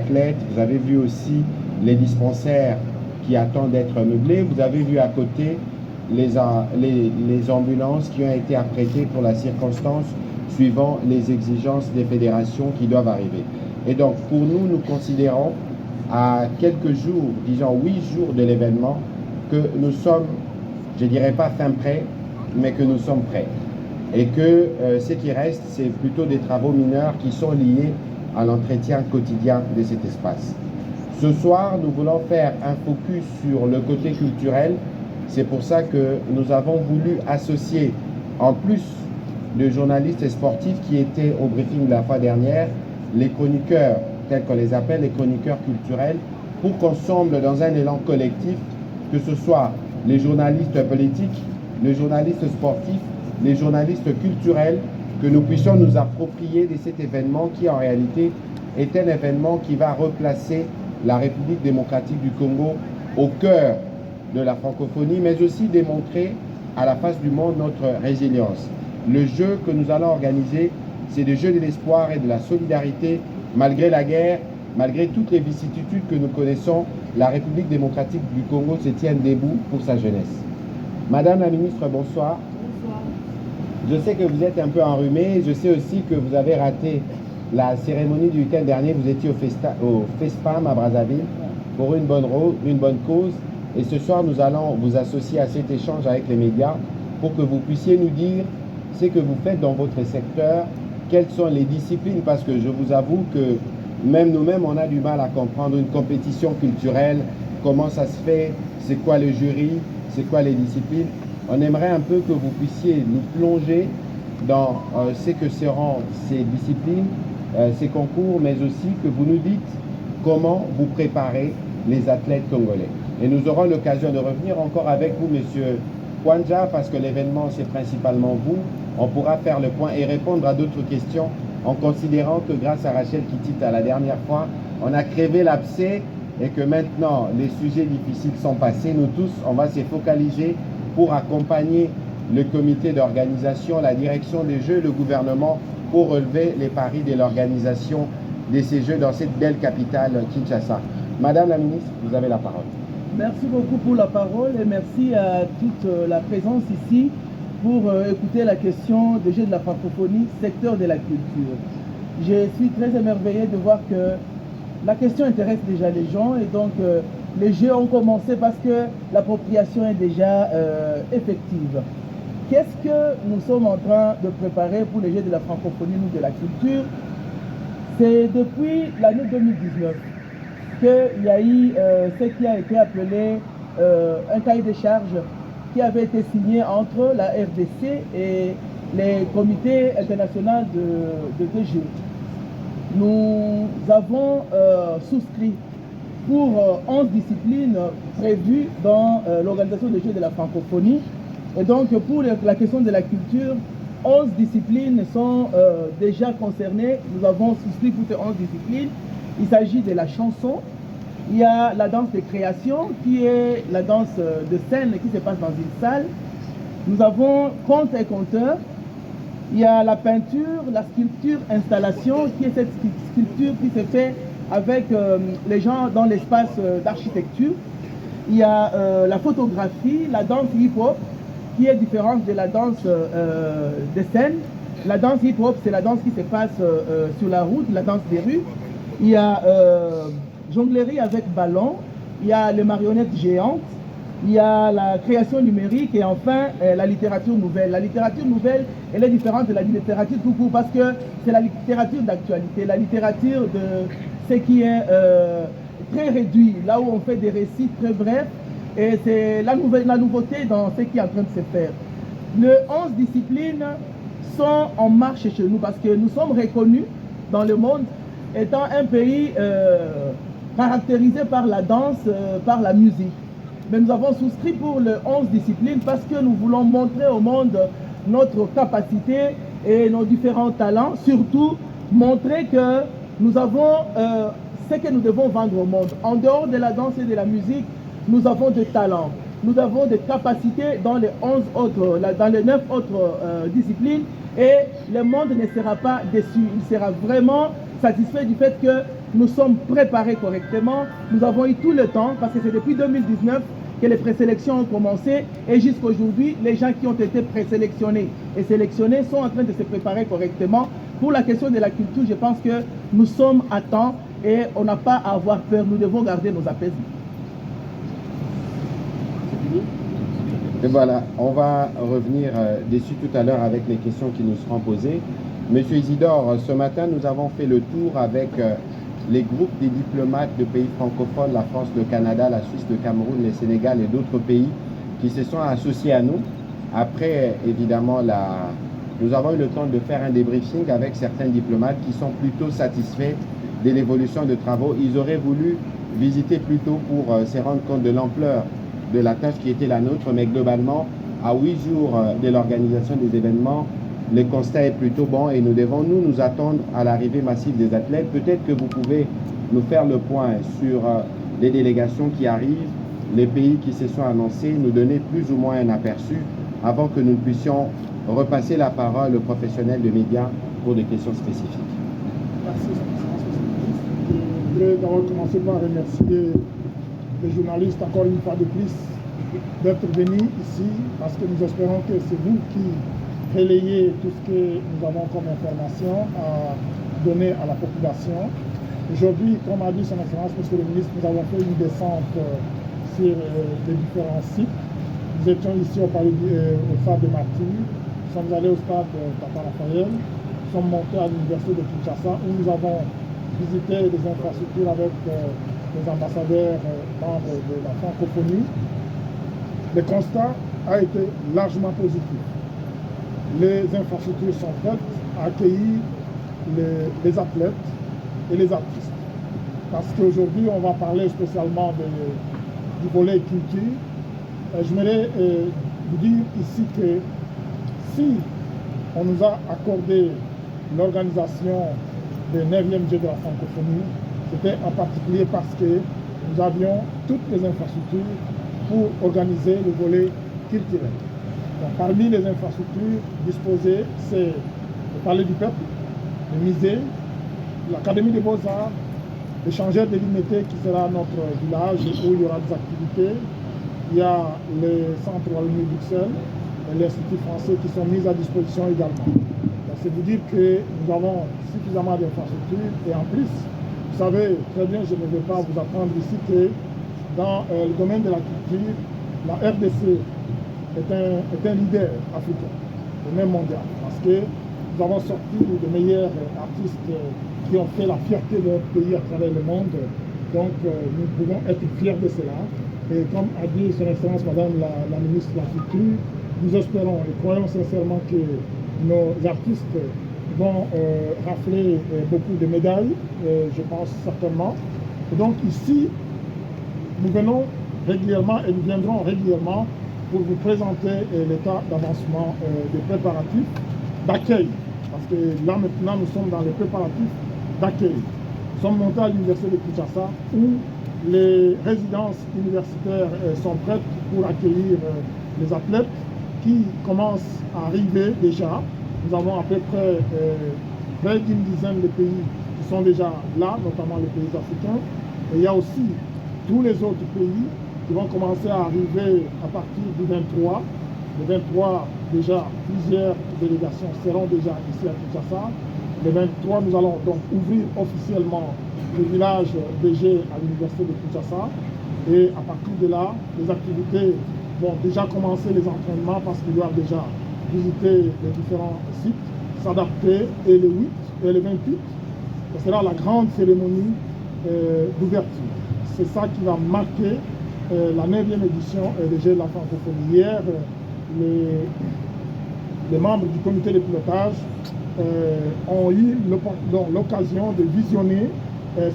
athlètes, vous avez vu aussi les dispensaires qui attendent d'être meublés, vous avez vu à côté les ambulances qui ont été apprêtées pour la circonstance suivant les exigences des fédérations qui doivent arriver. Et donc pour nous, nous considérons à quelques jours, disons 8 jours de l'événement, que nous sommes, je ne dirais pas fin prêts, mais que nous sommes prêts. Et que ce qui reste, c'est plutôt des travaux mineurs qui sont liés à l'entretien quotidien de cet espace. Ce soir, nous voulons faire un focus sur le côté culturel. C'est pour ça que nous avons voulu associer, en plus de journalistes et sportifs qui étaient au briefing de la fois dernière, les chroniqueurs, tels qu'on les appelle, les chroniqueurs culturels, pour qu'on semble dans un élan collectif, que ce soit les journalistes politiques, les journalistes sportifs, les journalistes culturels, que nous puissions nous approprier de cet événement qui en réalité est un événement qui va replacer la République démocratique du Congo au cœur de la francophonie, mais aussi démontrer à la face du monde notre résilience. Le jeu que nous allons organiser, c'est le jeu de l'espoir et de la solidarité. Malgré la guerre, malgré toutes les vicissitudes que nous connaissons, la République démocratique du Congo se tient debout pour sa jeunesse. Madame la ministre, bonsoir. Bonsoir. Je sais que vous êtes un peu enrhumée. Je sais aussi que vous avez raté la cérémonie du week-end dernier. Vous étiez au FESPAM à Brazzaville pour une bonne cause. Et ce soir, nous allons vous associer à cet échange avec les médias pour que vous puissiez nous dire ce que vous faites dans votre secteur, quelles sont les disciplines, parce que je vous avoue que même nous-mêmes, on a du mal à comprendre une compétition culturelle, comment ça se fait, c'est quoi le jury, c'est quoi les disciplines. On aimerait un peu que vous puissiez nous plonger dans ce que seront ces disciplines, ces concours, mais aussi que vous nous dites comment vous préparez les athlètes congolais. Et nous aurons l'occasion de revenir encore avec vous, Monsieur Kwanja, parce que l'événement, c'est principalement vous. On pourra faire le point et répondre à d'autres questions en considérant que grâce à Rachel Kitita la dernière fois, on a crevé l'abcès et que maintenant, les sujets difficiles sont passés. Nous tous, on va se focaliser pour accompagner le comité d'organisation, la direction des Jeux, le gouvernement, pour relever les paris de l'organisation de ces Jeux dans cette belle capitale, Kinshasa. Madame la ministre, vous avez la parole. Merci beaucoup pour la parole et merci à toute la présence ici pour écouter la question des Jeux de la francophonie, secteur de la culture. Je suis très émerveillé de voir que la question intéresse déjà les gens et donc les Jeux ont commencé parce que l'appropriation est déjà effective. Qu'est-ce que nous sommes en train de préparer pour les Jeux de la francophonie ou de la culture? C'est depuis l'année 2019 qu'il y a eu ce qui a été appelé un cahier de charges qui avait été signé entre la RDC et les comités internationaux de Jeux. Nous avons souscrit pour 11 disciplines prévues dans l'organisation des Jeux de la francophonie. Et donc pour la question de la culture, 11 disciplines sont déjà concernées. Nous avons souscrit pour ces 11 disciplines. Il s'agit de la chanson, il y a la danse de création qui est la danse de scène qui se passe dans une salle. Nous avons conte et conteur, il y a la peinture, la sculpture, installation qui est cette sculpture qui se fait avec les gens dans l'espace d'architecture. Il y a la photographie, la danse hip-hop qui est différente de la danse de scène. La danse hip-hop, c'est la danse qui se passe sur la route, la danse des rues. Il y a jonglerie avec ballon, il y a les marionnettes géantes, il y a la création numérique et enfin la littérature nouvelle. La littérature nouvelle, elle est différente de la littérature tout court parce que c'est la littérature d'actualité, la littérature de ce qui est très réduit, là où on fait des récits très brefs et c'est la nouveauté dans ce qui est en train de se faire. Les 11 disciplines sont en marche chez nous parce que nous sommes reconnus dans le monde étant un pays caractérisé par la danse, par la musique. Mais nous avons souscrit pour les 11 disciplines parce que nous voulons montrer au monde notre capacité et nos différents talents, surtout montrer que nous avons ce que nous devons vendre au monde. En dehors de la danse et de la musique, nous avons des talents, nous avons des capacités dans les 11 autres, dans les 9 autres disciplines et le monde ne sera pas déçu, il sera vraiment satisfait du fait que nous sommes préparés correctement, nous avons eu tout le temps, parce que c'est depuis 2019 que les présélections ont commencé, et jusqu'à aujourd'hui, les gens qui ont été présélectionnés et sélectionnés sont en train de se préparer correctement. Pour la question de la culture, je pense que nous sommes à temps et on n'a pas à avoir peur, nous devons garder nos apaisements. Et voilà, on va revenir dessus tout à l'heure avec les questions qui nous seront posées. Monsieur Isidore, ce matin, nous avons fait le tour avec les groupes des diplomates de pays francophones, la France, le Canada, la Suisse, le Cameroun, le Sénégal et d'autres pays qui se sont associés à nous. Après, évidemment, nous avons eu le temps de faire un débriefing avec certains diplomates qui sont plutôt satisfaits de l'évolution de travaux. Ils auraient voulu visiter plus tôt pour se rendre compte de l'ampleur de la tâche qui était la nôtre, mais globalement, à 8 jours de l'organisation des événements, le constat est plutôt bon et nous devons nous attendre à l'arrivée massive des athlètes. Peut-être que vous pouvez nous faire le point sur les délégations qui arrivent, les pays qui se sont annoncés, nous donner plus ou moins un aperçu avant que nous puissions repasser la parole aux professionnels de médias pour des questions spécifiques. Merci, je voudrais d'abord commencer par remercier les journalistes encore une fois de plus d'être venus ici parce que nous espérons que c'est vous qui relayez tout ce que nous avons comme information à donner à la population. Aujourd'hui, comme a dit son Excellence, Monsieur le Ministre, nous avons fait une descente sur les différents sites. Nous étions ici au stade de Martyr, nous sommes allés au stade de Tata Raphaël, nous sommes montés à l'université de Kinshasa où nous avons visité des infrastructures avec les ambassadeurs membres de la francophonie. Le constat a été largement positif. Les infrastructures sont prêtes à accueillir les athlètes et les artistes. Parce qu'aujourd'hui, on va parler spécialement du volet culture. J'aimerais vous dire ici que si on nous a accordé l'organisation des 9e Jeux de la francophonie, c'était en particulier parce que nous avions toutes les infrastructures pour organiser le volet culturel. Donc, parmi les infrastructures disposées, c'est le Palais du Peuple, le musée, l'Académie des Beaux-Arts, l'échangeur délimité qui sera notre village où il y aura des activités. Il y a le Centre Wallonie Bruxelles et l'Institut français qui sont mis à disposition également. C'est vous dire que nous avons suffisamment d'infrastructures et en plus, vous savez très bien, je ne vais pas vous apprendre ici que dans le domaine de la culture, la RDC est un leader africain, et même mondial, parce que nous avons sorti les meilleurs artistes qui ont fait la fierté de notre pays à travers le monde. Donc nous pouvons être fiers de cela. Et comme a dit son Excellence Madame la ministre de la Culture, nous espérons et croyons sincèrement que nos artistes vont rafler beaucoup de médailles, je pense certainement. Et donc ici, nous venons régulièrement et nous viendrons régulièrement pour vous présenter l'état d'avancement des préparatifs d'accueil. Parce que là maintenant, nous sommes dans les préparatifs d'accueil. Nous sommes montés à l'université de Kinshasa où les résidences universitaires sont prêtes pour accueillir les athlètes qui commencent à arriver déjà. Nous avons à peu près près d'une dizaine de pays qui sont déjà là, notamment les pays africains. Et il y a aussi tous les autres pays qui vont commencer à arriver à partir du 23. Le 23, déjà, plusieurs délégations seront déjà ici à Kinshasa. Le 23, nous allons donc ouvrir officiellement le village BG à l'université de Kinshasa. Et à partir de là, les activités vont déjà commencer, les entraînements, parce qu'ils doivent déjà visiter les différents sites, s'adapter. Et le 8 et le 28, ce sera la grande cérémonie d'ouverture. C'est ça qui va marquer la 9e édition des Jeux de la francophonie. Hier, les membres du comité de pilotage ont eu l'occasion de visionner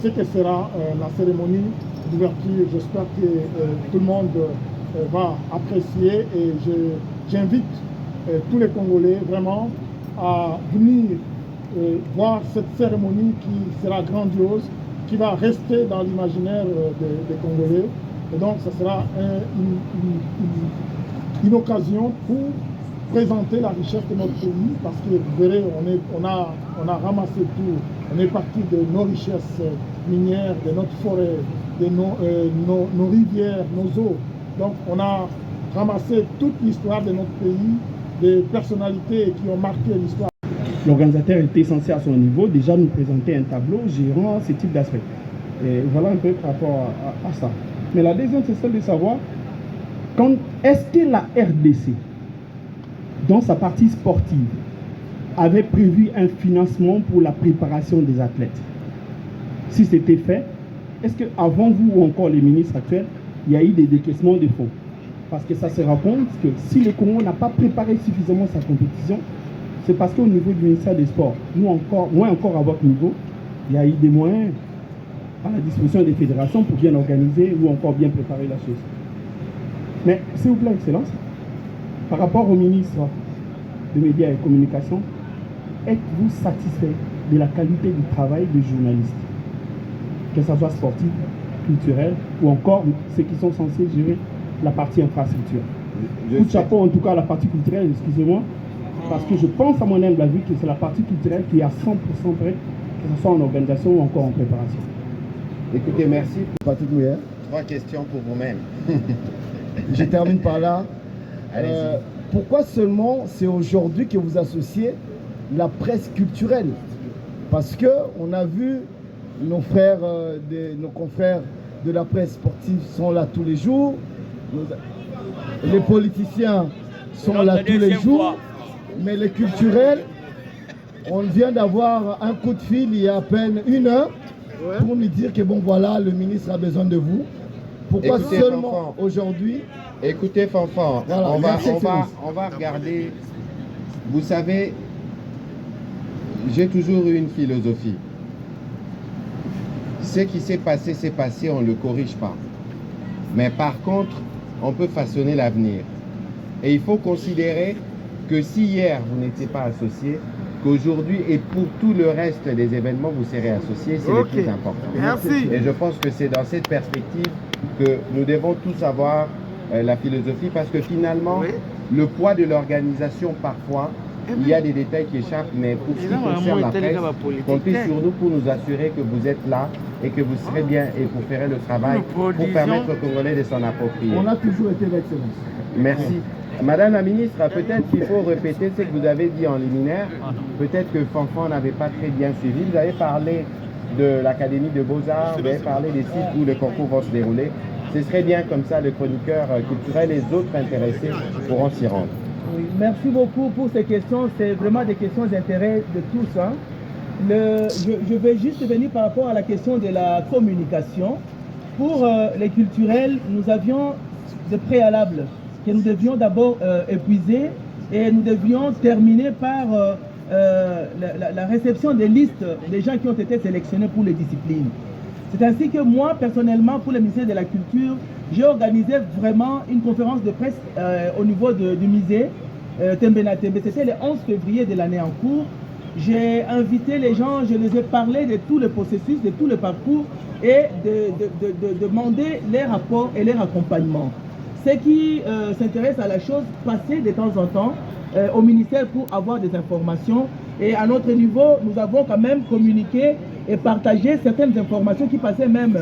ce que sera la cérémonie d'ouverture. J'espère que tout le monde va apprécier et j'invite tous les Congolais vraiment à venir voir cette cérémonie qui sera grandiose, qui va rester dans l'imaginaire des Congolais. Et donc, ce sera une occasion pour présenter la richesse de notre pays, parce que vous verrez, on a ramassé tout, on est parti de nos richesses minières, de notre forêt, de nos rivières, nos eaux. Donc on a ramassé toute l'histoire de notre pays, des personnalités qui ont marqué l'histoire. L'organisateur était censé à son niveau déjà nous présenter un tableau gérant ce type d'aspect. Et voilà un peu par rapport à ça. Mais la deuxième, c'est celle de savoir, est-ce que la RDC, dans sa partie sportive, avait prévu un financement pour la préparation des athlètes? Si c'était fait, est-ce qu'avant vous ou encore les ministres actuels, il y a eu des décaissements de fonds? Parce que ça se rend compte que si le Congo n'a pas préparé suffisamment sa compétition, c'est parce qu'au niveau du ministère des Sports, moins encore à votre niveau, il y a eu des moyens à la disposition des fédérations pour bien organiser ou encore bien préparer la chose. Mais s'il vous plaît, Excellence, par rapport au ministre des Médias et Communications, êtes-vous satisfait de la qualité du travail des journalistes, que ce soit sportif, culturel ou encore ceux qui sont censés gérer la partie infrastructure? Coup de chapeau en tout cas à la partie culturelle, excusez-moi, parce que je pense à mon humble avis que c'est la partie culturelle qui est à 100% prête, que ce soit en organisation ou encore en préparation. Écoutez, merci. Patrick Mouyer. 3 questions pour vous-même. Je termine par là. Allez-y. Pourquoi seulement c'est aujourd'hui que vous associez la presse culturelle? Parce que on a vu nos confrères de la presse sportive sont là tous les jours. Les politiciens sont là tous les jours. Mais les culturels, on vient d'avoir un coup de fil il y a à peine 1 heure pour nous dire que bon voilà, le ministre a besoin de vous. Pourquoi Écoutez, seulement Fanfan. aujourd'hui? Écoutez, Fanfan, Voilà, on merci, va regarder. Vous savez, j'ai toujours eu une philosophie. Ce qui s'est passé, on ne le corrige pas. Mais par contre, on peut façonner l'avenir. Et il faut considérer que si hier vous n'étiez pas associé, qu'aujourd'hui et pour tout le reste des événements, vous serez associé, c'est le plus important. Merci. Et je pense que c'est dans cette perspective que nous devons tous avoir la philosophie, parce que finalement, le poids de l'organisation, parfois, il y a des détails qui échappent, mais pour ce qui concerne la presse, comptez sur nous pour nous assurer que vous êtes là et que vous serez bien et vous ferez le travail pour permettre aux Congolais de s'en approprier. On a toujours été l'excellence. Merci. Madame la ministre, peut-être qu'il faut répéter ce que vous avez dit en liminaire. Peut-être que Fanfan n'avait pas très bien suivi. Vous avez parlé de l'Académie de Beaux-Arts, vous avez parlé des sites où le concours va se dérouler. Ce serait bien comme ça, le chroniqueur culturel et les autres intéressés pourront s'y rendre. Oui, merci beaucoup pour ces questions. C'est vraiment des questions d'intérêt de tous. Hein. Je vais juste venir par rapport à la question de la communication. Pour les culturels, nous avions des préalables que nous devions d'abord épuiser, et nous devions terminer par la réception des listes des gens qui ont été sélectionnés pour les disciplines. C'est ainsi que moi, personnellement, pour le ministère de la Culture, j'ai organisé vraiment une conférence de presse au niveau du musée Tembena Tembe. C'était le 11 février de l'année en cours. J'ai invité les gens, je les ai parlé de tout le processus, de tout le parcours et de demander les rapports et leur accompagnement. Ceux qui s'intéressent à la chose, passez de temps en temps au ministère pour avoir des informations. Et à notre niveau, nous avons quand même communiqué et partagé certaines informations qui passaient même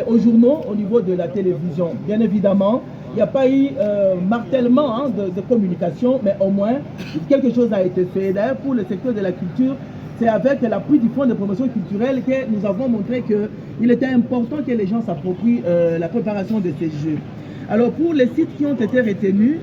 aux journaux au niveau de la télévision. Bien évidemment, il n'y a pas eu martèlement de communication, mais au moins quelque chose a été fait. D'ailleurs, pour le secteur de la culture, c'est avec l'appui du Fonds de promotion culturelle que nous avons montré qu'il était important que les gens s'approprient la préparation de ces jeux. Alors pour les sites qui ont été retenus,